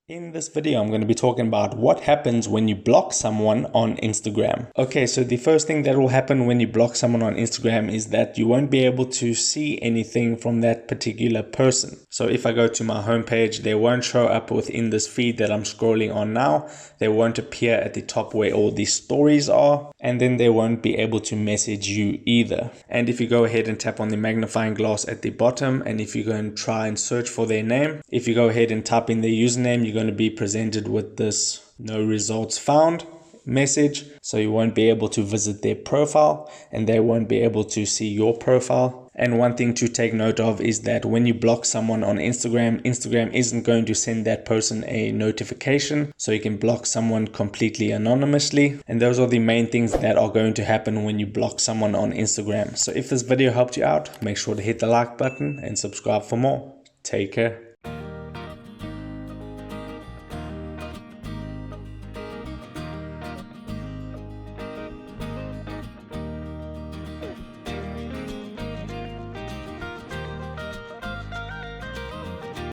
In this video, I'm going to be talking about what happens when you block someone on Instagram. Okay, so the first thing that will happen when you block someone on Instagram is that you won't be able to see anything from that particular person. So if I go to my homepage, they won't show up within this feed that I'm scrolling on now. They won't appear at the top where all these stories are, and then they won't be able to message you either. And if you go ahead and tap on the magnifying glass at the bottom, and if you go and try and search for their name, if you go ahead and type in their username, you're going to be presented with this no results found message. So you won't be able to visit their profile and they won't be able to see your profile. And one thing to take note of is that when you block someone on Instagram, Instagram isn't going to send that person a notification. So you can block someone completely anonymously. And those are the main things that are going to happen when you block someone on Instagram. So if this video helped you out, make sure to hit the like button and subscribe for more. Take care.